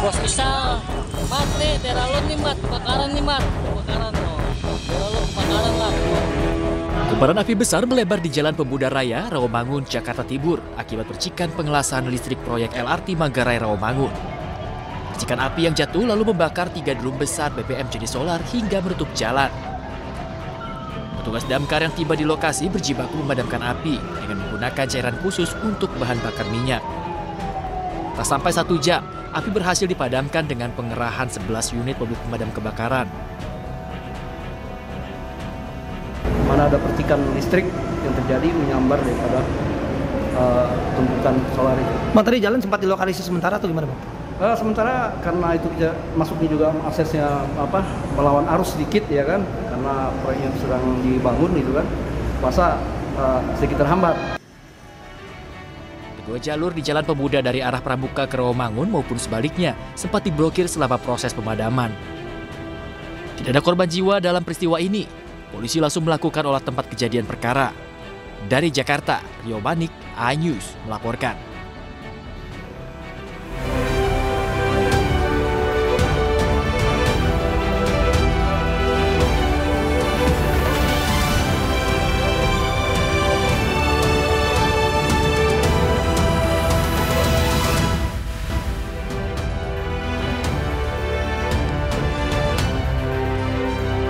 Bos misal mati teralun nih mat, kebakaran nih mat, kebakaran no, teralun kebakaran lah. Kobaran api besar melebar di Jalan Pemuda Raya, Rawamangun, Jakarta Timur akibat percikan pengelasan listrik proyek LRT Manggarai Rawamangun. Percikan api yang jatuh lalu membakar 3 drum besar BBM jenis solar hingga menutup jalan. Petugas damkar yang tiba di lokasi berjibaku memadamkan api dengan menggunakan cairan khusus untuk bahan bakar minyak. Tak sampai 1 jam, api berhasil dipadamkan dengan pengerahan 11 unit mobil pemadam kebakaran. Mana ada percikan listrik yang terjadi menyambar daripada tumpukan solar itu. Bang, tadi jalan sempat dilokalisasi sementara atau gimana, Bang? Sementara karena itu masuknya juga aksesnya melawan arus sedikit ya kan, karena proyeknya sedang dibangun gitu kan, masa sedikit terhambat. Kedua jalur di Jalan Pemuda dari arah Pramuka ke Rawamangun maupun sebaliknya sempat diblokir selama proses pemadaman. Tidak ada korban jiwa dalam peristiwa ini. Polisi langsung melakukan olah tempat kejadian perkara. Dari Jakarta, Rio Manik, iNews melaporkan.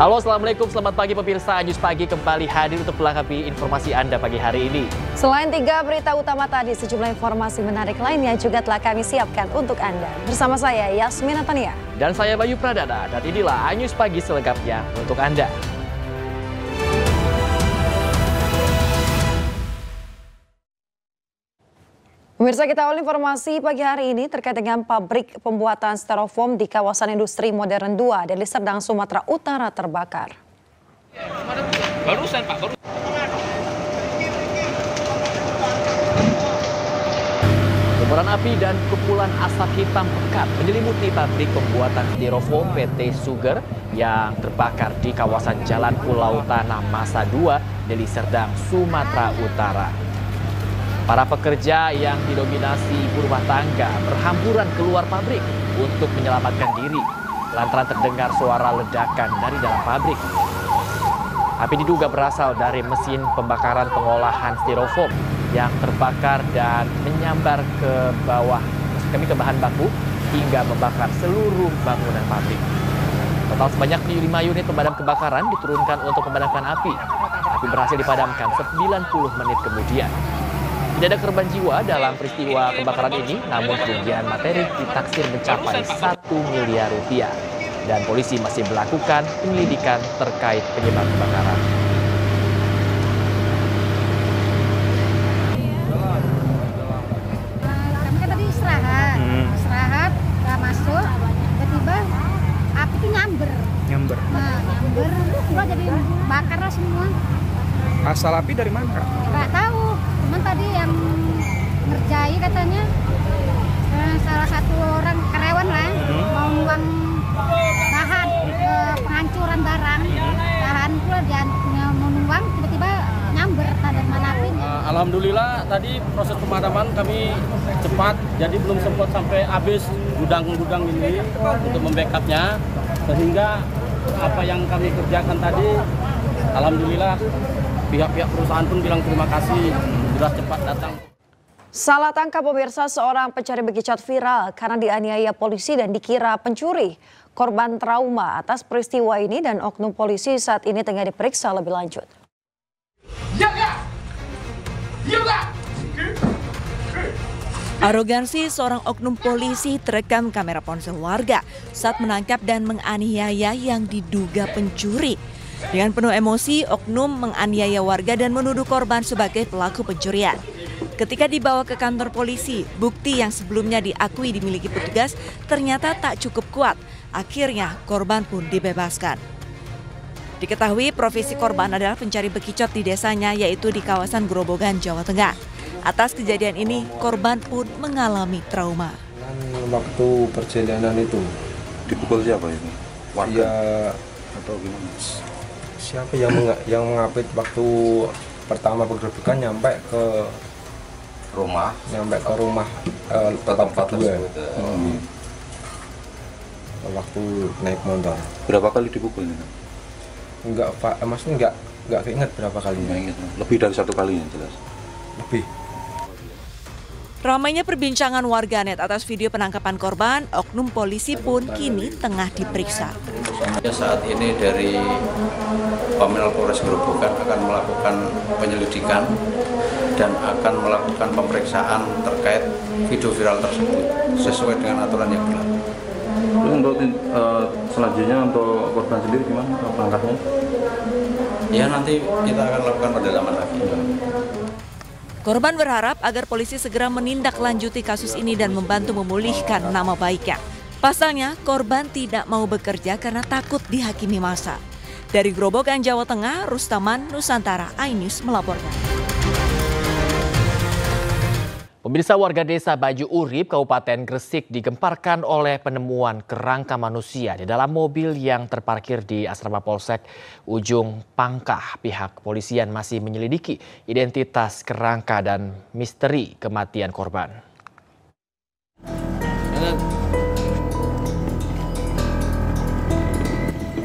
Halo, assalamualaikum, selamat pagi pemirsa. News Pagi kembali hadir untuk melengkapi informasi Anda pagi hari ini. Selain 3 berita utama tadi, sejumlah informasi menarik lainnya juga telah kami siapkan untuk Anda. Bersama saya, Yasmin Antania. Dan saya, Bayu Pradana. Dan inilah News Pagi selengkapnya untuk Anda. Pemirsa, kita awal informasi pagi hari ini terkait dengan pabrik pembuatan styrofoam di kawasan industri modern 2 Deli Serdang, Sumatera Utara terbakar. Barusan Pak, baru. Kobaran api dan kepulan asap hitam pekat menyelimuti pabrik pembuatan styrofoam PT Suger yang terbakar di kawasan Jalan Pulau Tanah Masa 2 Deli Serdang, Sumatera Utara. Para pekerja yang didominasi ibu rumah tangga berhamburan keluar pabrik untuk menyelamatkan diri lantaran terdengar suara ledakan dari dalam pabrik. Api diduga berasal dari mesin pembakaran pengolahan styrofoam yang terbakar dan menyambar ke bawah, ke bahan baku hingga membakar seluruh bangunan pabrik. Total sebanyak 5 unit pemadam kebakaran diturunkan untuk memadamkan api. Api berhasil dipadamkan 90 menit kemudian. Tidak ada korban jiwa dalam peristiwa kebakaran ini, namun kerugian materi ditaksir mencapai 1 miliar rupiah. Dan polisi masih melakukan penyelidikan terkait penyebab kebakaran. Kami kan tadi istirahat, nggak masuk, tiba-tiba api itu nyamber. Nah, nyamber, tiba jadi bakar lah semua. Asal api dari mana? Nggak tahu. Cuman tadi yang ngerjai katanya salah satu orang karyawan lah mau nuang bahan penghancuran barang, bahan pula dia mau nuang tiba-tiba nyamber dari mana apinya. Alhamdulillah tadi proses pemadaman kami cepat, jadi belum sempat sampai habis gudang-gudang ini untuk membackupnya, sehingga apa yang kami kerjakan tadi alhamdulillah pihak-pihak perusahaan pun bilang terima kasih sudah cepat datang. Salah tangkap pemirsa, seorang pencari bekicot viral karena dianiaya polisi dan dikira pencuri. Korban trauma atas peristiwa ini dan oknum polisi saat ini tengah diperiksa lebih lanjut. Arogansi seorang oknum polisi terekam kamera ponsel warga saat menangkap dan menganiaya yang diduga pencuri. Dengan penuh emosi, oknum menganiaya warga dan menuduh korban sebagai pelaku pencurian. Ketika dibawa ke kantor polisi, bukti yang sebelumnya diakui dimiliki petugas ternyata tak cukup kuat. Akhirnya korban pun dibebaskan. Diketahui profesi korban adalah pencari bekicot di desanya, yaitu di kawasan Grobogan, Jawa Tengah. Atas kejadian ini, korban pun mengalami trauma. Waktu perjalanan itu Dipukul siapa ini? Warga atau gimana? siapa yang mengapit waktu pertama penggerbekan nyampe ke Rumah tempat tersebut. waktu naik motor. Berapa kali dipukul ini? Enggak Pak, maksudnya enggak keinget berapa kalinya. Lebih dari 1 kali yang jelas. Lebih. Ramainya perbincangan warganet atas video penangkapan korban, oknum polisi pun kini tengah diperiksa. Saat ini dari Pamel Polres Grobogan akan melakukan penyelidikan dan akan melakukan pemeriksaan terkait video viral tersebut sesuai dengan aturan yang berlaku. Untuk selanjutnya untuk korban sendiri gimana langkahnya? Ya nanti kita akan lakukan pendalaman lagi. Korban berharap agar polisi segera menindaklanjuti kasus ini dan membantu memulihkan nama baiknya. Pasalnya, korban tidak mau bekerja karena takut dihakimi massa. Dari Grobogan, Jawa Tengah, Rustaman, Nusantara, iNews melaporkan. Pemirsa, warga desa Baju Urip, Kabupaten Gresik digemparkan oleh penemuan kerangka manusia di dalam mobil yang terparkir di asrama Polsek Ujung Pangkah. Pihak kepolisian masih menyelidiki identitas kerangka dan misteri kematian korban.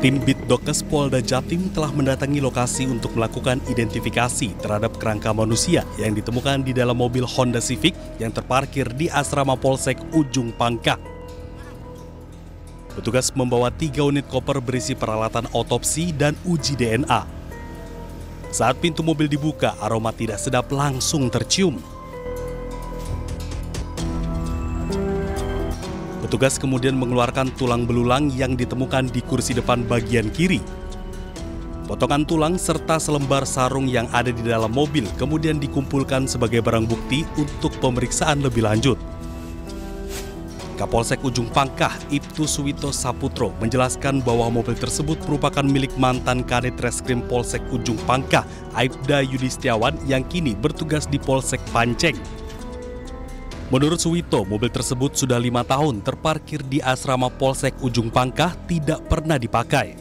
Tim Bitdokes Polda Jatim telah mendatangi lokasi untuk melakukan identifikasi terhadap kerangka manusia yang ditemukan di dalam mobil Honda Civic yang terparkir di asrama Polsek Ujung Pangkah. Petugas membawa 3 unit koper berisi peralatan otopsi dan uji DNA. Saat pintu mobil dibuka, aroma tidak sedap langsung tercium. Petugas kemudian mengeluarkan tulang belulang yang ditemukan di kursi depan bagian kiri. Potongan tulang serta selembar sarung yang ada di dalam mobil kemudian dikumpulkan sebagai barang bukti untuk pemeriksaan lebih lanjut. Kapolsek Ujung Pangkah, Ibtu Suwito Saputro, menjelaskan bahwa mobil tersebut merupakan milik mantan Kanit Reskrim Polsek Ujung Pangkah, Aibda Yudistiawan, yang kini bertugas di Polsek Panceng. Menurut Suwito, mobil tersebut sudah 5 tahun terparkir di asrama Polsek Ujung Pangkah, tidak pernah dipakai.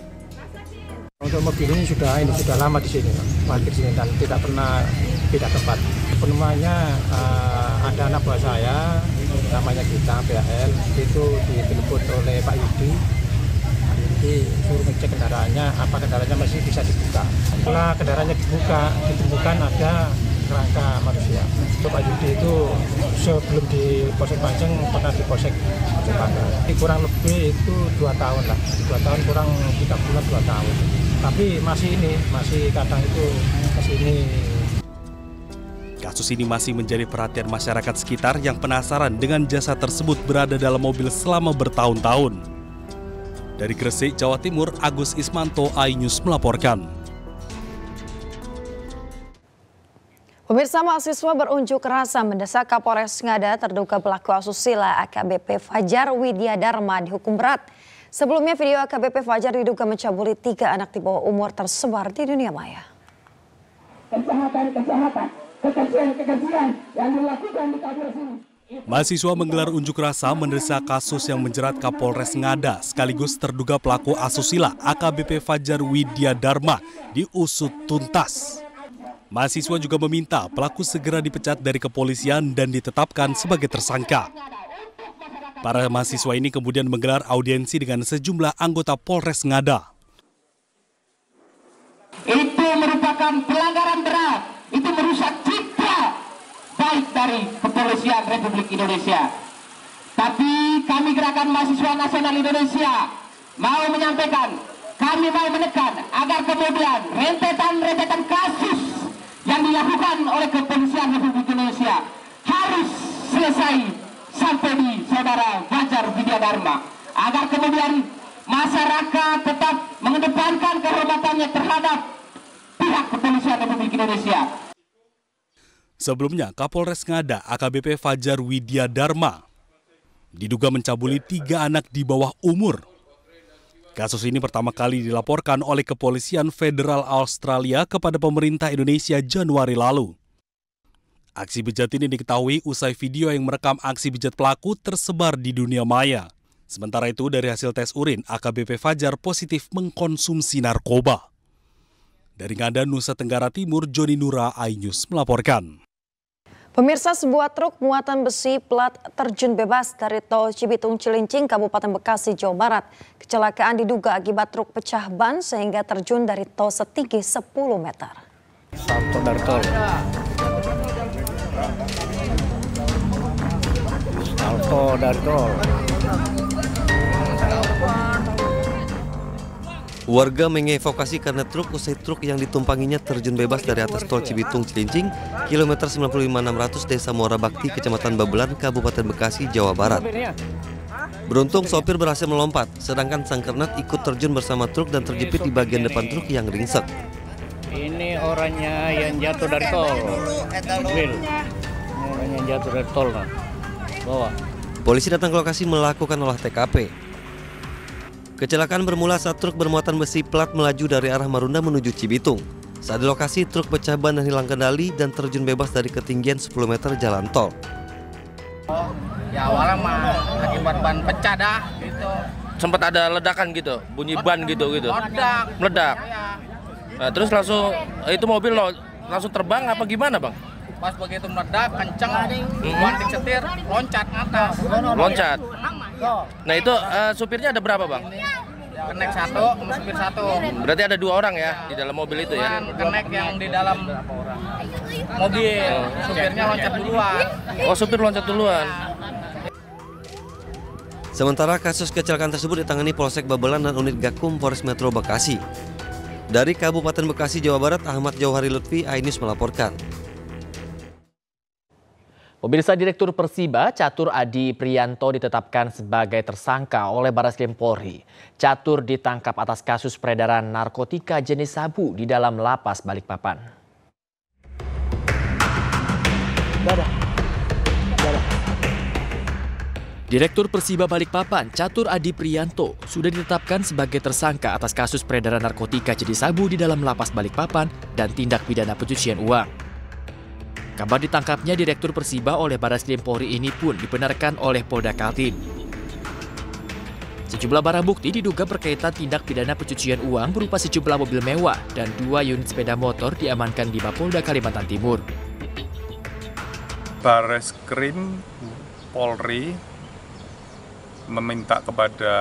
Untuk mobil ini sudah lama di sini, parkir di sini dan tidak pernah pindah tempat. Penemuannya ada anak buah saya, namanya Gita PHL, itu ditelepon oleh Pak Yudi. Pak Yudi suruh ngecek kendaraannya, apa kendaraannya masih bisa dibuka. Setelah kendaraannya dibuka, ditemukan ada kerangka manusia. Pak Yudi itu sebelum di Polsek Panceng pernah di Polsek Ujung Pangkah. Kurang lebih itu 2 tahun lah, 2 tahun kurang 3 bulan 2 tahun. Tapi masih kadang itu kesini. Kasus ini masih menjadi perhatian masyarakat sekitar yang penasaran dengan jasad tersebut berada dalam mobil selama bertahun-tahun. Dari Gresik, Jawa Timur, Agus Ismanto, iNews melaporkan. Pemirsa, mahasiswa berunjuk rasa mendesak Kapolres Ngada terduga pelaku asusila AKBP Fajar Widya Dharma dihukum berat. Sebelumnya video AKBP Fajar diduga mencabuli 3 anak di bawah umur tersebar di dunia maya. Kejahatan, kekejian yang dilakukan di Kapolres ini. Mahasiswa menggelar unjuk rasa mendesak kasus yang menjerat Kapolres Ngada sekaligus terduga pelaku asusila AKBP Fajar Widya Dharma diusut tuntas. Mahasiswa juga meminta pelaku segera dipecat dari kepolisian dan ditetapkan sebagai tersangka. Para mahasiswa ini kemudian menggelar audiensi dengan sejumlah anggota Polres Ngada. Itu merupakan pelanggaran berat, itu merusak citra baik dari kepolisian Republik Indonesia. Tapi kami Gerakan Mahasiswa Nasional Indonesia mau menyampaikan, kami mau menekan agar kemudian rentetan kasus yang dilakukan oleh kepolisian Republik Indonesia harus selesai sampai di saudara Fajar Widya Dharma, agar kemudian masyarakat tetap mengedepankan kehormatannya terhadap pihak kepolisian Republik Indonesia. Sebelumnya, Kapolres Ngada AKBP Fajar Widya Dharma diduga mencabuli 3 anak di bawah umur. Kasus ini pertama kali dilaporkan oleh Kepolisian Federal Australia kepada pemerintah Indonesia Januari lalu. Aksi bejat ini diketahui usai video yang merekam aksi bejat pelaku tersebar di dunia maya. Sementara itu, dari hasil tes urin, AKBP Fajar positif mengkonsumsi narkoba. Dari Ngada, Nusa Tenggara Timur, Joni Nura, iNews melaporkan. Pemirsa, sebuah truk muatan besi plat terjun bebas dari tol Cibitung Cilincing, Kabupaten Bekasi, Jawa Barat. Kecelakaan diduga akibat truk pecah ban sehingga terjun dari tol setinggi 10 meter. Salto dari tol. Salto dari tol. Warga mengevakuasi karena usai truk yang ditumpanginya terjun bebas dari atas tol Cibitung Cilincing, kilometer 95.600 Desa Muara Bakti, Kecamatan Babelan, Kabupaten Bekasi, Jawa Barat. Beruntung sopir berhasil melompat, sedangkan sang kernet ikut terjun bersama truk dan terjepit di bagian depan truk yang ringsek. Ini orangnya yang jatuh dari tol. Ini orang yang jatuh dari tol. Bawa. Polisi datang ke lokasi melakukan olah TKP. Kecelakaan bermula saat truk bermuatan besi plat melaju dari arah Marunda menuju Cibitung. Saat di lokasi, truk pecah ban dan hilang kendali dan terjun bebas dari ketinggian 10 meter jalan tol. Ya awalnya mah akibat ban pecah dah gitu. Sempat ada ledakan gitu, bunyi ban gitu. Meledak. Nah, terus langsung itu mobil langsung terbang apa gimana, Bang? Pas begitu meledak kenceng, banting setir, loncat atas. Loncat. Nah itu supirnya ada berapa, Bang? Kenek satu, supir satu. Berarti ada 2 orang ya di dalam mobil itu ya? Kenek yang di dalam mobil, supirnya loncat duluan. Oh, supir loncat duluan. Sementara kasus kecelakaan tersebut ditangani Polsek Babelan dan unit Gakum Polres Metro Bekasi. Dari Kabupaten Bekasi, Jawa Barat, Ahmad Jauhari Lutfi, iNews melaporkan. Pemirsa, Direktur Persiba Catur Adi Priyanto ditetapkan sebagai tersangka oleh Barreskrim Polri. Catur ditangkap atas kasus peredaran narkotika jenis sabu di dalam lapas Balikpapan. Direktur Persiba Balikpapan Catur Adi Priyanto sudah ditetapkan sebagai tersangka atas kasus peredaran narkotika jenis sabu di dalam lapas Balikpapan dan tindak pidana pencucian uang. Kabar ditangkapnya Direktur Persiba oleh Barreskrim Polri ini pun dibenarkan oleh Polda Kaltim. Sejumlah barang bukti diduga berkaitan tindak pidana pencucian uang berupa sejumlah mobil mewah dan 2 unit sepeda motor diamankan di Mapolda Kalimantan Timur. Barreskrim Polri meminta kepada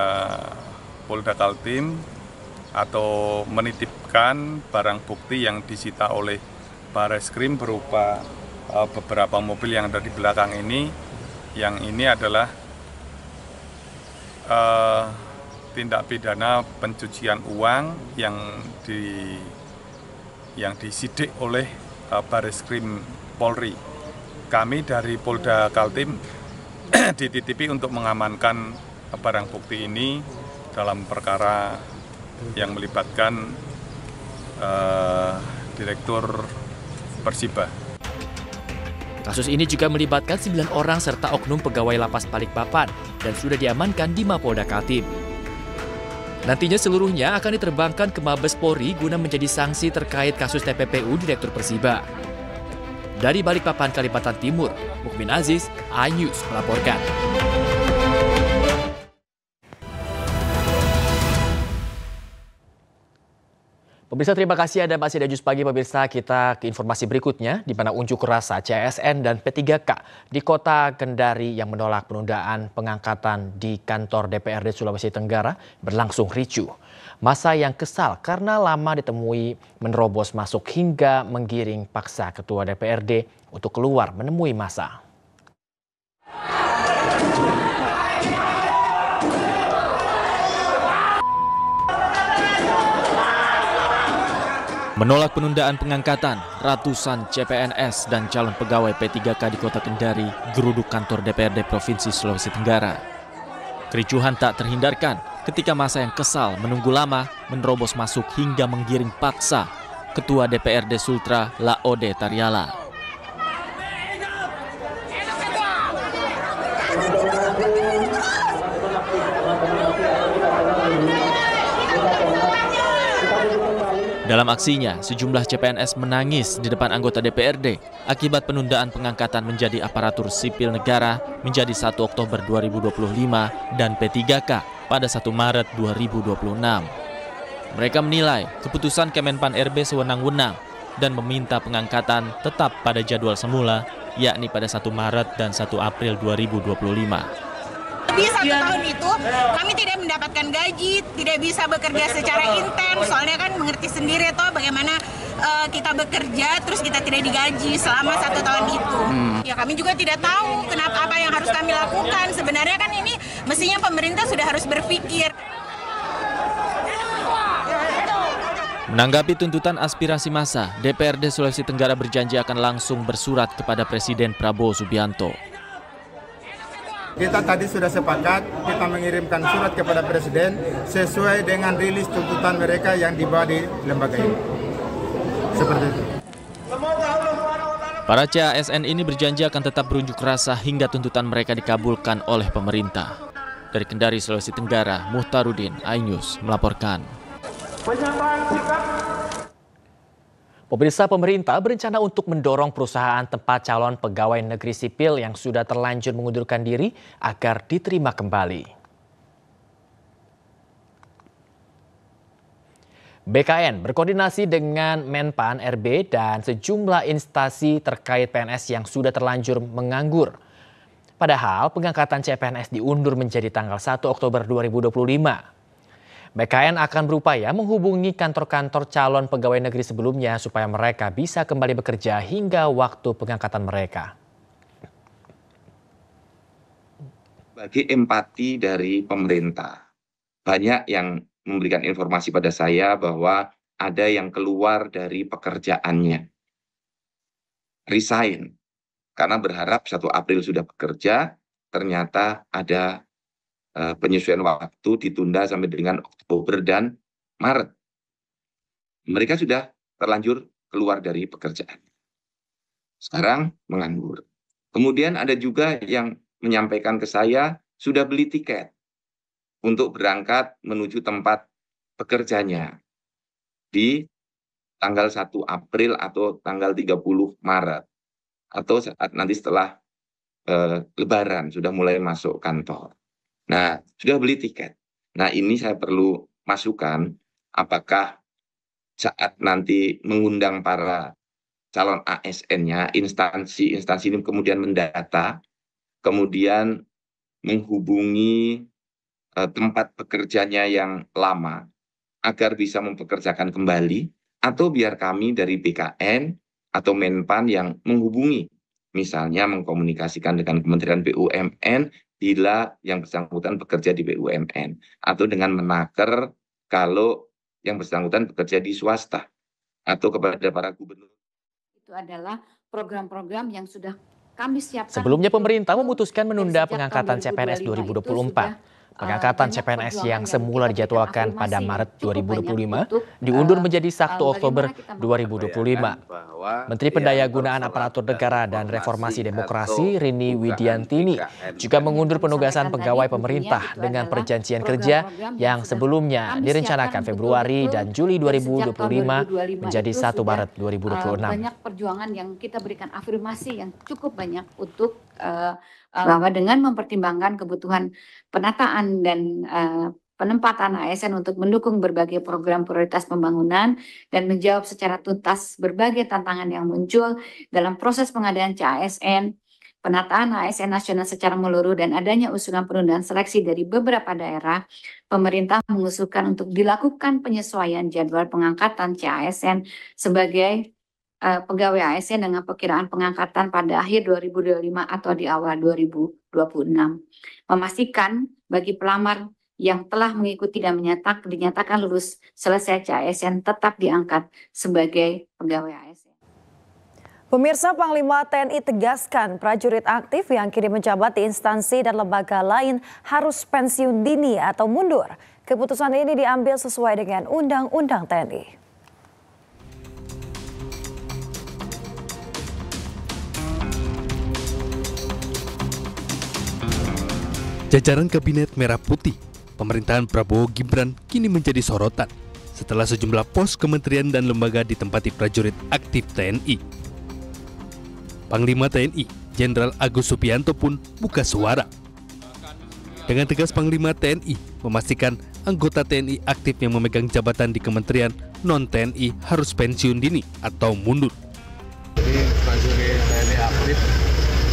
Polda Kaltim atau menitipkan barang bukti yang disita oleh Barreskrim berupa beberapa mobil yang ada di belakang ini. Yang ini adalah tindak pidana pencucian uang yang disidik oleh Barreskrim Polri. Kami dari Polda Kaltim dititipi untuk mengamankan barang bukti ini dalam perkara yang melibatkan Direktur Persiba. Kasus ini juga melibatkan 9 orang serta oknum pegawai lapas Balikpapan dan sudah diamankan di Mapolda Kaltim. Nantinya seluruhnya akan diterbangkan ke Mabes Polri guna menjadi sanksi terkait kasus TPPU Direktur Persiba. Dari Balikpapan, Kalimantan Timur, Mukmin Aziz, iNews melaporkan. Pemirsa, terima kasih Anda masih ada Jus Pagi. Pemirsa, kita ke informasi berikutnya, di mana unjuk rasa CSN dan P3K di Kota Kendari yang menolak penundaan pengangkatan di kantor DPRD Sulawesi Tenggara berlangsung ricuh. Massa yang kesal karena lama ditemui menerobos masuk hingga menggiring paksa Ketua DPRD untuk keluar menemui massa. Menolak penundaan pengangkatan, ratusan CPNS dan calon pegawai P3K di Kota Kendari geruduk kantor DPRD Provinsi Sulawesi Tenggara. Kericuhan tak terhindarkan ketika massa yang kesal menunggu lama menerobos masuk hingga menggiring paksa Ketua DPRD Sultra Laode Tariala. Dalam aksinya, sejumlah CPNS menangis di depan anggota DPRD akibat penundaan pengangkatan menjadi aparatur sipil negara menjadi 1 Oktober 2025 dan P3K pada 1 Maret 2026. Mereka menilai keputusan Kemenpan RB sewenang-wenang dan meminta pengangkatan tetap pada jadwal semula, yakni pada 1 Maret dan 1 April 2025. Di 1 tahun itu kami tidak mendapatkan gaji, tidak bisa bekerja secara intens, soalnya kan mengerti sendiri toh bagaimana kita bekerja terus kita tidak digaji selama 1 tahun itu. Ya kami juga tidak tahu kenapa apa yang harus kami lakukan. Sebenarnya kan ini mestinya pemerintah sudah harus berpikir. Menanggapi tuntutan aspirasi massa, DPRD Sulawesi Tenggara berjanji akan langsung bersurat kepada Presiden Prabowo Subianto. Kita tadi sudah sepakat, kita mengirimkan surat kepada Presiden sesuai dengan rilis tuntutan mereka yang dibawa di lembaga ini. Seperti itu. Para CASN ini berjanji akan tetap berunjuk rasa hingga tuntutan mereka dikabulkan oleh pemerintah. Dari Kendari, Sulawesi Tenggara, Muhtarudin, iNews melaporkan. Pemirsa, pemerintah berencana untuk mendorong perusahaan tempat calon pegawai negeri sipil yang sudah terlanjur mengundurkan diri agar diterima kembali. BKN berkoordinasi dengan Menpan RB dan sejumlah instansi terkait PNS yang sudah terlanjur menganggur. Padahal pengangkatan CPNS diundur menjadi tanggal 1 Oktober 2025. BKN akan berupaya menghubungi kantor-kantor calon pegawai negeri sebelumnya supaya mereka bisa kembali bekerja hingga waktu pengangkatan mereka. Bagi empati dari pemerintah, banyak yang memberikan informasi pada saya bahwa ada yang keluar dari pekerjaannya, resign, karena berharap 1 April sudah bekerja, ternyata ada penyesuaian waktu ditunda sampai dengan Oktober dan Maret. Mereka sudah terlanjur keluar dari pekerjaan. Sekarang menganggur. Kemudian ada juga yang menyampaikan ke saya sudah beli tiket untuk berangkat menuju tempat pekerjanya di tanggal 1 April atau tanggal 30 Maret. Atau saat nanti setelah Lebaran sudah mulai masuk kantor. Nah, sudah beli tiket. Nah, ini saya perlu masukan apakah saat nanti mengundang para calon ASN-nya, instansi ini kemudian mendata, kemudian menghubungi tempat pekerjanya yang lama agar bisa mempekerjakan kembali, atau biar kami dari BKN atau Menpan yang menghubungi, misalnya mengkomunikasikan dengan Kementerian BUMN bila yang bersangkutan bekerja di BUMN, atau dengan menaker kalau yang bersangkutan bekerja di swasta, atau kepada para gubernur. Itu adalah program-program yang sudah kami siapkan. Sebelumnya pemerintah memutuskan menunda pengangkatan CPNS 2024. Pengangkatan CPNS yang semula dijadwalkan pada Maret 2025 diundur menjadi 1 Oktober 2025. Menteri Pendayagunaan Aparatur Negara dan Reformasi Demokrasi Rini Widiantini juga mengundur penugasan pegawai pemerintah dengan perjanjian kerja yang sebelumnya direncanakan Februari dan Juli 2025 menjadi 1 Maret 2026. Banyak perjuangan yang kita berikan afirmasi yang cukup banyak untuk bahwa dengan mempertimbangkan kebutuhan penataan dan penempatan ASN untuk mendukung berbagai program prioritas pembangunan dan menjawab secara tuntas berbagai tantangan yang muncul dalam proses pengadaan CASN, penataan ASN nasional secara menyeluruh dan adanya usulan penundaan seleksi dari beberapa daerah, pemerintah mengusulkan untuk dilakukan penyesuaian jadwal pengangkatan CASN sebagai pegawai ASN dengan perkiraan pengangkatan pada akhir 2025 atau di awal 2026. Memastikan bagi pelamar yang telah mengikuti dan dinyatakan lulus selesai CASN tetap diangkat sebagai pegawai ASN. Pemirsa, Panglima TNI tegaskan prajurit aktif yang kini menjabat di instansi dan lembaga lain harus pensiun dini atau mundur. Keputusan ini diambil sesuai dengan Undang-Undang TNI. Jajaran Kabinet Merah Putih, pemerintahan Prabowo Gibran kini menjadi sorotan setelah sejumlah pos kementerian dan lembaga ditempati prajurit aktif TNI. Panglima TNI, Jenderal Agus Subianto pun buka suara. Dengan tegas Panglima TNI memastikan anggota TNI aktif yang memegang jabatan di kementerian non-TNI harus pensiun dini atau mundur. Jadi prajurit TNI aktif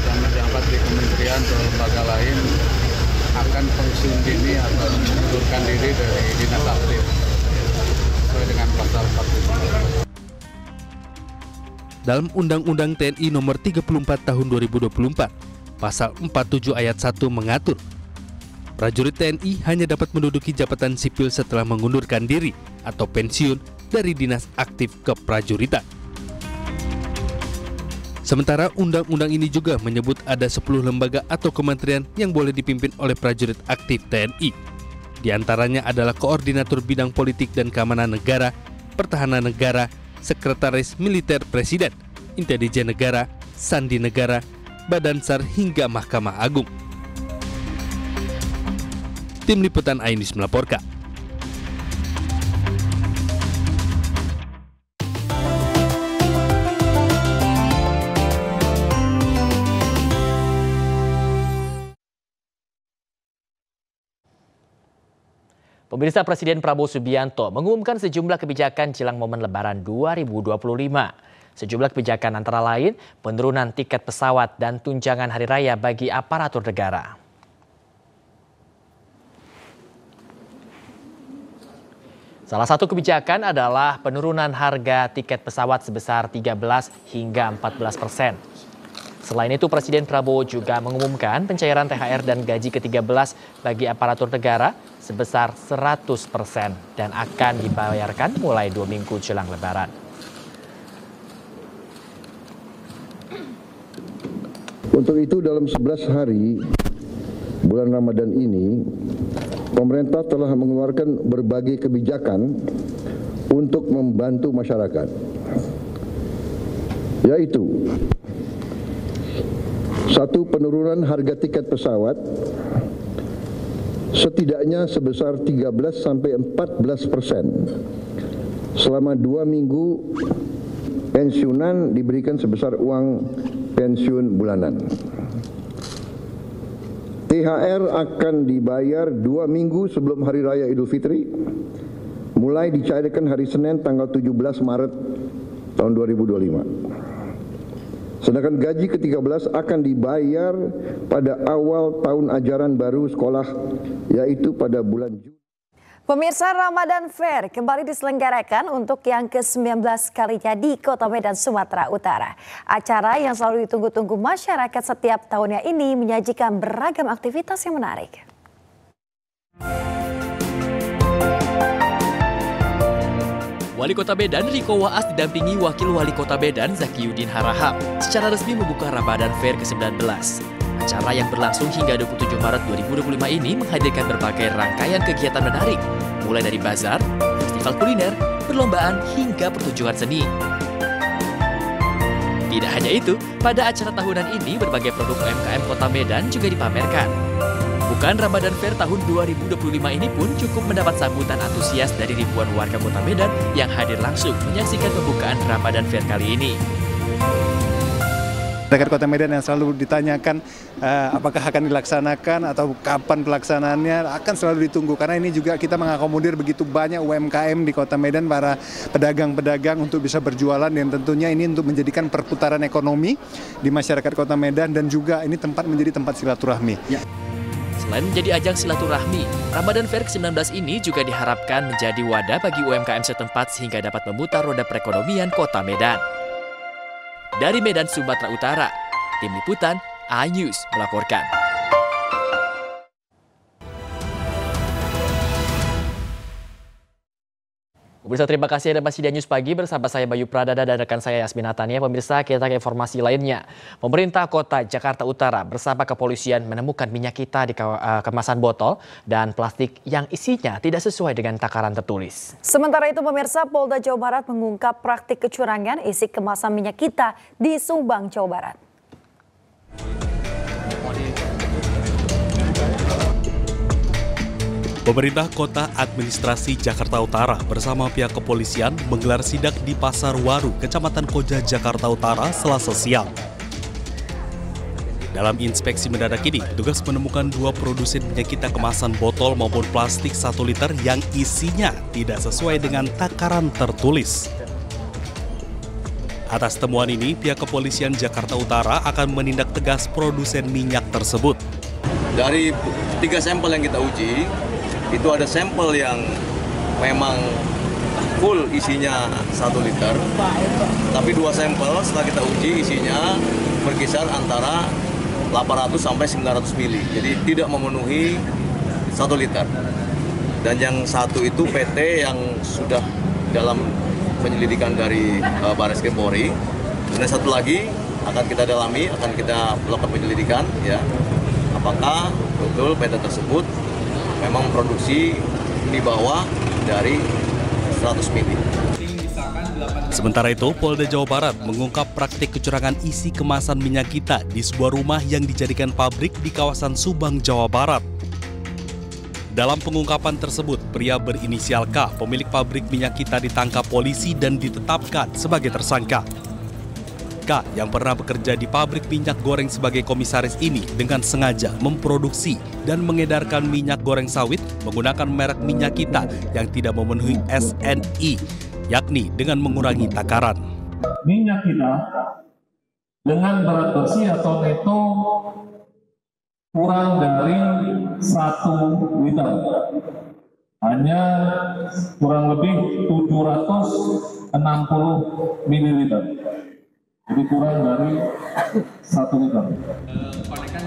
dan menjabat di kementerian atau lembaga lain akan pensiun dini atau mengundurkan diri dari dinas aktif sesuai dengan pasal 45. Dalam Undang-Undang TNI Nomor 34 Tahun 2024, Pasal 47 Ayat 1 mengatur prajurit TNI hanya dapat menduduki jabatan sipil setelah mengundurkan diri atau pensiun dari dinas aktif keprajuritan. Sementara undang-undang ini juga menyebut ada 10 lembaga atau kementerian yang boleh dipimpin oleh prajurit aktif TNI. Di antaranya adalah Koordinator Bidang Politik dan Keamanan Negara, Pertahanan Negara, Sekretaris Militer Presiden, Intelijen Negara, Sandi Negara, Badan SAR hingga Mahkamah Agung. Tim Liputan iNews melaporkan. Pemirsa, Presiden Prabowo Subianto mengumumkan sejumlah kebijakan jelang momen Lebaran 2025. Sejumlah kebijakan antara lain penurunan tiket pesawat dan tunjangan hari raya bagi aparatur negara. Salah satu kebijakan adalah penurunan harga tiket pesawat sebesar 13 hingga 14%. Selain itu, Presiden Prabowo juga mengumumkan pencairan THR dan gaji ke-13 bagi aparatur negara sebesar 100% dan akan dibayarkan mulai 2 minggu jelang Lebaran. Untuk itu dalam 11 hari bulan Ramadan ini, pemerintah telah mengeluarkan berbagai kebijakan untuk membantu masyarakat, yaitu 1. Penurunan harga tiket pesawat setidaknya sebesar 13-14% selama 2 minggu. Pensiunan diberikan sebesar uang pensiun bulanan. THR akan dibayar 2 minggu sebelum Hari Raya Idul Fitri, mulai dicairkan hari Senin tanggal 17 Maret tahun 2025. Sedangkan gaji ke-13 akan dibayar pada awal tahun ajaran baru sekolah, yaitu pada bulan Juni. Pemirsa, Ramadan Fair kembali diselenggarakan untuk yang ke-19 kalinya di Kota Medan, Sumatera Utara. Acara yang selalu ditunggu-tunggu masyarakat setiap tahunnya ini menyajikan beragam aktivitas yang menarik. Wali Kota Medan Riko Waas didampingi Wakil Wali Kota Medan Zakiyuddin Harahap secara resmi membuka Ramadan Fair ke-19. Acara yang berlangsung hingga 27 Maret 2025 ini menghadirkan berbagai rangkaian kegiatan menarik, mulai dari bazar, festival kuliner, perlombaan, hingga pertunjukan seni. Tidak hanya itu, pada acara tahunan ini berbagai produk UMKM Kota Medan juga dipamerkan. Bukan Ramadan Fair tahun 2025 ini pun cukup mendapat sambutan antusias dari ribuan warga Kota Medan yang hadir langsung menyaksikan pembukaan Ramadan Fair kali ini. Masyarakat Kota Medan yang selalu ditanyakan apakah akan dilaksanakan atau kapan pelaksanaannya akan selalu ditunggu, karena ini juga kita mengakomodir begitu banyak UMKM di Kota Medan, para pedagang-pedagang untuk bisa berjualan, dan tentunya ini untuk menjadikan perputaran ekonomi di masyarakat Kota Medan, dan juga ini menjadi tempat silaturahmi. Ya. Selain menjadi ajang silaturahmi, Ramadan Fair ke-19 ini juga diharapkan menjadi wadah bagi UMKM setempat sehingga dapat memutar roda perekonomian Kota Medan. Dari Medan, Sumatera Utara, Tim Liputan iNews melaporkan. Pemirsa, terima kasih Anda masih di News Pagi bersama saya Bayu Pradana dan rekan saya Yasmin Natania. Pemirsa, kita ke informasi lainnya. Pemerintah Kota Jakarta Utara bersama kepolisian menemukan minyak kita di kemasan botol dan plastik yang isinya tidak sesuai dengan takaran tertulis. Sementara itu, pemirsa, Polda Jawa Barat mengungkap praktik kecurangan isi kemasan minyak kita di Subang, Jawa Barat. Pemerintah Kota Administrasi Jakarta Utara bersama pihak kepolisian menggelar sidak di Pasar Waru, Kecamatan Koja, Jakarta Utara, Selasa siang. Dalam inspeksi mendadak ini, petugas menemukan 2 produsen minyak kita kemasan botol maupun plastik 1 liter yang isinya tidak sesuai dengan takaran tertulis. Atas temuan ini, pihak kepolisian Jakarta Utara akan menindak tegas produsen minyak tersebut. Dari 3 sampel yang kita uji, itu ada sampel yang memang full isinya 1 liter, tapi 2 sampel setelah kita uji isinya berkisar antara 800 sampai 900 mili, jadi tidak memenuhi 1 liter. Dan yang satu itu PT yang sudah dalam penyelidikan dari Barreskrim Polri. Dan satu lagi akan kita dalami, akan kita melakukan penyelidikan, ya, apakah betul PT tersebut memang produksi di bawah dari 100 mili. Sementara itu, Polda Jawa Barat mengungkap praktik kecurangan isi kemasan minyak kita di sebuah rumah yang dijadikan pabrik di kawasan Subang, Jawa Barat. Dalam pengungkapan tersebut, pria berinisial K, pemilik pabrik minyak kita, ditangkap polisi dan ditetapkan sebagai tersangka. K yang pernah bekerja di pabrik minyak goreng sebagai komisaris ini dengan sengaja memproduksi dan mengedarkan minyak goreng sawit menggunakan merek minyak kita yang tidak memenuhi SNI, yakni dengan mengurangi takaran. Minyak kita dengan berat bersih atau neto kurang dari 1 liter, hanya kurang lebih 760 ml. Jadi kurang dari 1 liter.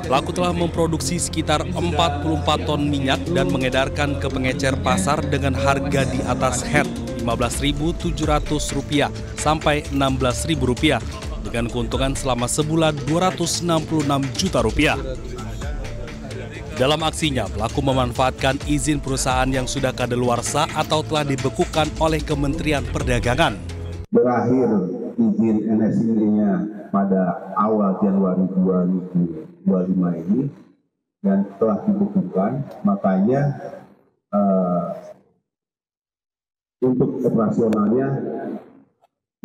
Pelaku telah memproduksi sekitar 44 ton minyak dan mengedarkan ke pengecer pasar dengan harga di atas head Rp15.700 sampai Rp16.000 dengan keuntungan selama sebulan Rp266 juta. Dalam aksinya, pelaku memanfaatkan izin perusahaan yang sudah kadaluarsa atau telah dibekukan oleh Kementerian Perdagangan. Berakhir izin NSI-nya pada awal Januari 2025 ini dan telah dibekukan, makanya untuk operasionalnya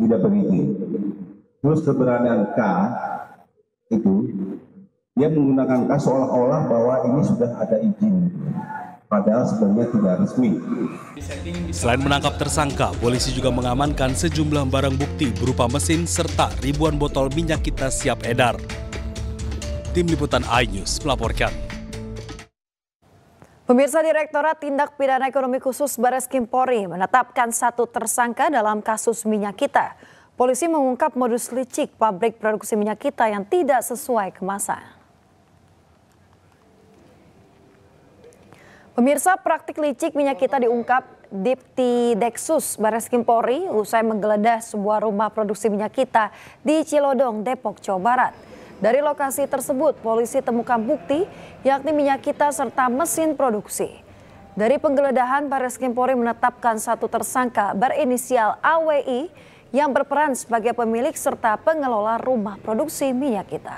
tidak berizin. Terus keberadaan K itu dia menggunakan K seolah-olah bahwa ini sudah ada izin, padahal sebenarnya tidak resmi. Selain menangkap tersangka, polisi juga mengamankan sejumlah barang bukti berupa mesin serta ribuan botol minyak kita siap edar. Tim Liputan iNews melaporkan. Pemirsa, Direktorat Tindak Pidana Ekonomi Khusus Barreskrim Polri menetapkan 1 tersangka dalam kasus minyak kita. Polisi mengungkap modus licik pabrik produksi minyak kita yang tidak sesuai kemasan. Pemirsa, praktik licik minyak kita diungkap Dipti Deksus Barreskrim Polri usai menggeledah sebuah rumah produksi minyak kita di Cilodong, Depok, Jawa Barat. Dari lokasi tersebut, polisi temukan bukti yakni minyak kita serta mesin produksi. Dari penggeledahan, Barreskrim Polri menetapkan 1 tersangka berinisial AWI yang berperan sebagai pemilik serta pengelola rumah produksi minyak kita.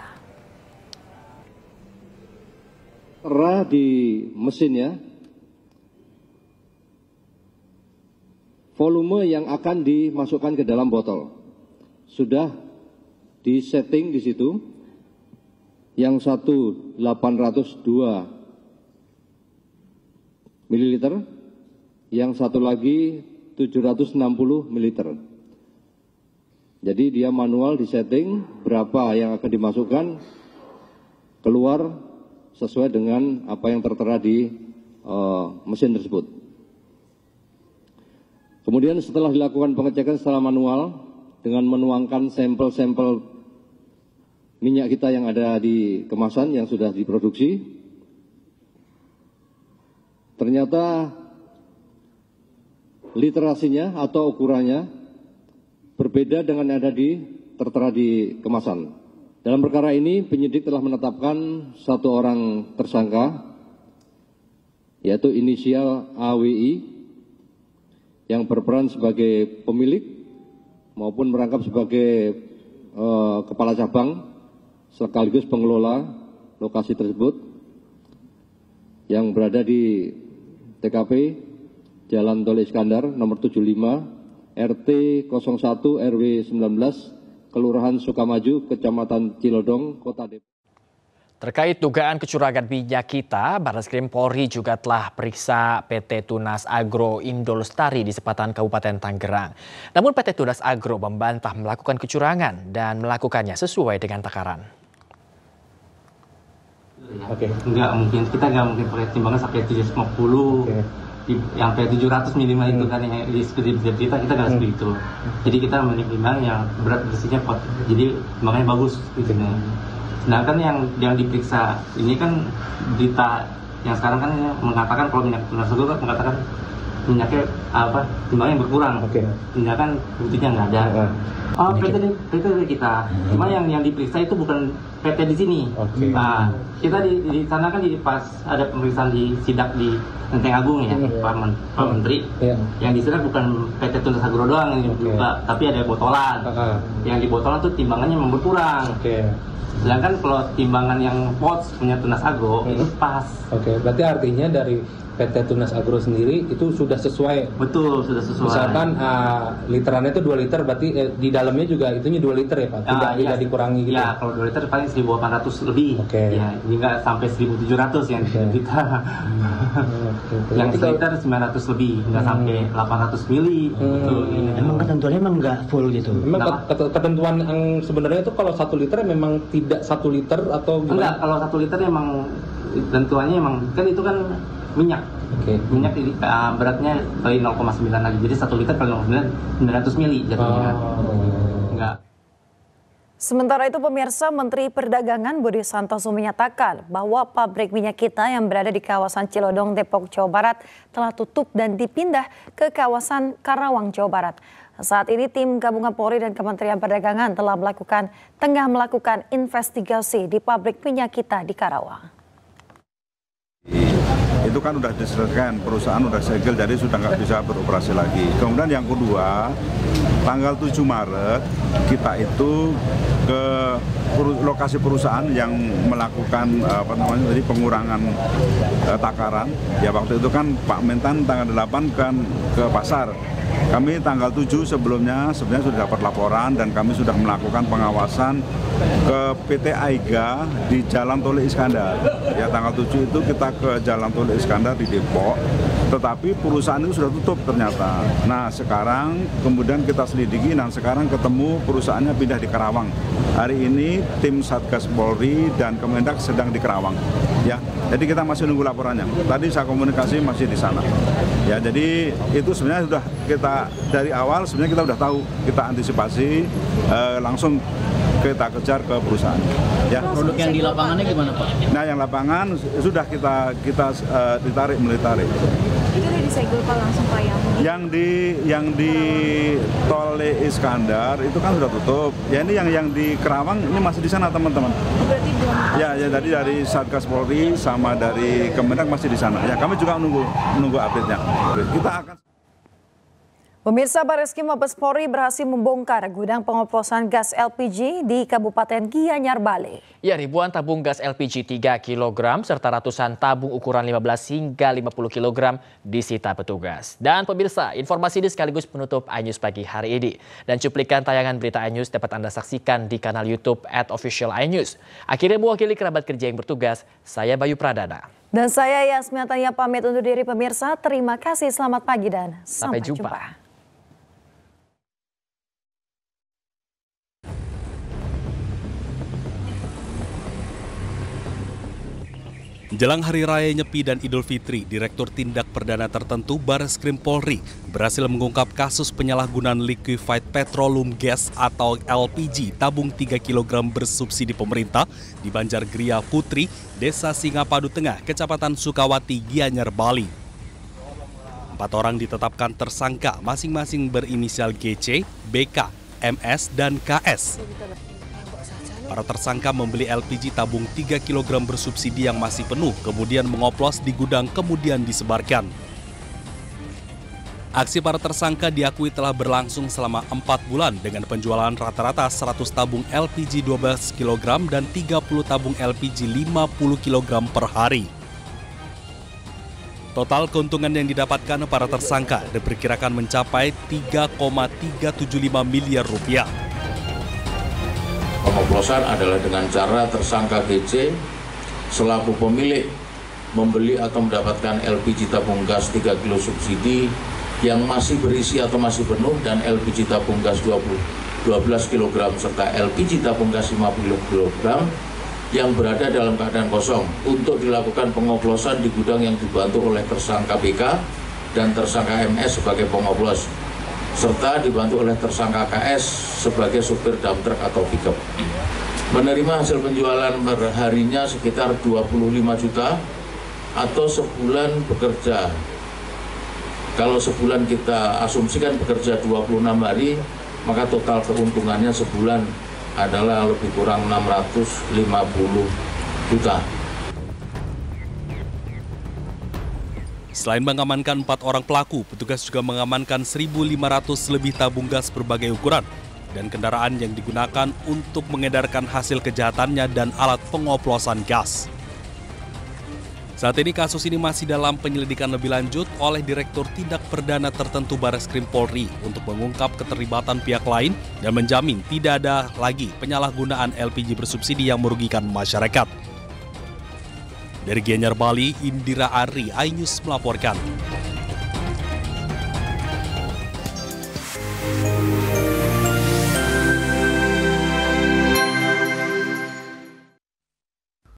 Di mesinnya, volume yang akan dimasukkan ke dalam botol sudah disetting di situ. Yang satu 802 ml, yang satu lagi 760 ml. Jadi dia manual disetting berapa yang akan dimasukkan, keluar sesuai dengan apa yang tertera di mesin tersebut. Kemudian setelah dilakukan pengecekan secara manual dengan menuangkan sampel-sampel minyak kita yang ada di kemasan yang sudah diproduksi, ternyata literasinya atau ukurannya berbeda dengan yang ada tertera di kemasan. Dalam perkara ini penyidik telah menetapkan 1 orang tersangka, yaitu inisial AWI yang berperan sebagai pemilik maupun merangkap sebagai kepala cabang sekaligus pengelola lokasi tersebut yang berada di TKP Jalan Tol Iskandar nomor 75 RT 01 RW 19 Kelurahan Sukamaju, Kecamatan Cilodong, Kota Depok. Terkait dugaan kecurangan minyak kita, Barreskrim Polri juga telah periksa PT Tunas Agro Indolestari di Sepatan Kabupaten Tangerang. Namun PT Tunas Agro membantah melakukan kecurangan dan melakukannya sesuai dengan takaran. Oke, nggak mungkin, kita nggak mungkin pakai timbangan sampai 750, yang sampai 700 minimal itu kan yang di kita nggak seperti itu. Jadi kita menimbang yang berat bersihnya pot, jadi timbangannya bagus gitu. Sedangkan yang diperiksa ini kan berita yang sekarang kan mengatakan kalau minyak Tunas Agro kan mengatakan minyaknya timbangnya berkurang. Sedangkan buktinya nggak ada. PT kita. Cuma yang diperiksa itu bukan PT di sini. Nah, kita di sana kan pas ada pemeriksaan di sidak di Lenteng Agung ya, Pak Menteri. Yang di sana bukan PT Tunas Agro doang yang dibuka, tapi ada botolan. Yang di botolan tuh timbangannya memang berkurang. Sedangkan kalau timbangan yang POTS punya Tunas Agro itu pas. Berarti artinya dari PT Tunas Agro sendiri itu sudah sesuai. Betul, sudah sesuai. Misalkan literannya itu 2 liter, berarti di dalamnya juga itunya 2 liter ya Pak? Tidak dikurangi gitu? Ya, kalau 2 liter paling 1.800 lebih. Ya, hingga sampai 1.700 yang kita. Yang 1 liter 900 lebih, nggak sampai 800 mili. Emang ketentuannya emang nggak full gitu? Memang ketentuan yang sebenarnya itu kalau 1 liter memang tidak 1 liter atau gimana? Enggak, kalau 1 liter emang tentuannya emang kan itu kan minyak. Minyak beratnya kali 0,9 lagi. Jadi 1 liter kali 0,9 900 mili jadinya. Enggak. Sementara itu pemirsa, Menteri Perdagangan Budi Santoso menyatakan bahwa pabrik minyak kita yang berada di kawasan Cilodong, Depok, Jawa Barat telah tutup dan dipindah ke kawasan Karawang, Jawa Barat. Saat ini tim gabungan Polri dan Kementerian Perdagangan tengah melakukan investigasi di pabrik minyak kita di Karawang. Itu kan udah diselesaikan, perusahaan udah segel, jadi sudah nggak bisa beroperasi lagi. Kemudian yang kedua, tanggal 7 Maret kita itu ke lokasi perusahaan yang melakukan pengurangan takaran. Ya waktu itu kan Pak Mentan tanggal 8 kan ke pasar. Kami tanggal 7 sebenarnya sudah dapat laporan dan kami sudah melakukan pengawasan ke PT Aiga di Jalan Tol Iskandar. Ya tanggal 7 itu kita ke Jalan Tol Iskandar di Depok, tetapi perusahaan itu sudah tutup ternyata. Nah sekarang kemudian kita selidiki dan sekarang ketemu perusahaannya pindah di Karawang. Hari ini tim Satgas Polri dan Kemendak sedang di Karawang. Ya, jadi kita masih nunggu laporannya. Tadi saya komunikasi masih di sana. Ya, jadi itu sebenarnya sudah kita dari awal sebenarnya kita sudah tahu, kita antisipasi langsung kita kejar ke perusahaan. Ya. Produk yang di lapangannya gimana Pak? Nah, yang lapangan sudah kita ditarik. Itu udah disegel Pak langsung Pak yang di Tol Iskandar itu kan sudah tutup. Ya ini yang di Karawang ini masih di sana teman-teman. Berarti belum. Ya tadi dari Satgas Polri sama dari Kemendak masih di sana. Ya kami juga menunggu update-nya. Kita akan. Pemirsa, Barreskrim Mabes Polri berhasil membongkar gudang pengoplosan gas LPG di Kabupaten Gianyar Bali. Ya, ribuan tabung gas LPG 3 kg serta ratusan tabung ukuran 15 hingga 50 kg disita petugas. Dan pemirsa, informasi ini sekaligus penutup iNews pagi hari ini. Dan cuplikan tayangan berita iNews dapat Anda saksikan di kanal YouTube @officialinews. Akhirnya mewakili kerabat kerja yang bertugas, saya Bayu Pradana. Dan saya Yasmin Tania pamit undur diri pemirsa. Terima kasih, selamat pagi dan sampai jumpa. Jelang Hari Raya Nyepi dan Idul Fitri, Direktur Tindak Perdana Tertentu Barreskrim Polri berhasil mengungkap kasus penyalahgunaan liquefied petroleum gas atau LPG tabung 3 kg bersubsidi pemerintah di Banjargria Putri, Desa Singapadu Tengah, Kecamatan Sukawati, Gianyar, Bali. 4 orang ditetapkan tersangka masing-masing berinisial GC, BK, MS, dan KS. Para tersangka membeli LPG tabung 3 kg bersubsidi yang masih penuh, kemudian mengoplos di gudang, kemudian disebarkan. Aksi para tersangka diakui telah berlangsung selama 4 bulan dengan penjualan rata-rata 100 tabung LPG 12 kg dan 30 tabung LPG 50 kg per hari. Total keuntungan yang didapatkan para tersangka diperkirakan mencapai 3,375 miliar rupiah. Pengoplosan adalah dengan cara tersangka GC selaku pemilik membeli atau mendapatkan LPG tabung gas 3 kilo subsidi yang masih berisi atau masih penuh dan LPG tabung gas 12 kg serta LPG tabung gas 50 kg yang berada dalam keadaan kosong untuk dilakukan pengoplosan di gudang yang dibantu oleh tersangka BK dan tersangka MS sebagai pengoplos serta dibantu oleh tersangka KS sebagai supir dump truck atau pickup. Menerima hasil penjualan perharinya sekitar 25 juta atau sebulan bekerja. Kalau sebulan kita asumsikan bekerja 26 hari, maka total keuntungannya sebulan adalah lebih kurang 650 juta. Selain mengamankan 4 orang pelaku, petugas juga mengamankan 1.500 lebih tabung gas berbagai ukuran dan kendaraan yang digunakan untuk mengedarkan hasil kejahatannya dan alat pengoplosan gas. Saat ini kasus ini masih dalam penyelidikan lebih lanjut oleh Direktur Tindak Perdana Tertentu Bareskrim Polri untuk mengungkap keterlibatan pihak lain dan menjamin tidak ada lagi penyalahgunaan LPG bersubsidi yang merugikan masyarakat. Dari Gianyar, Bali, Indira Ari, iNews melaporkan.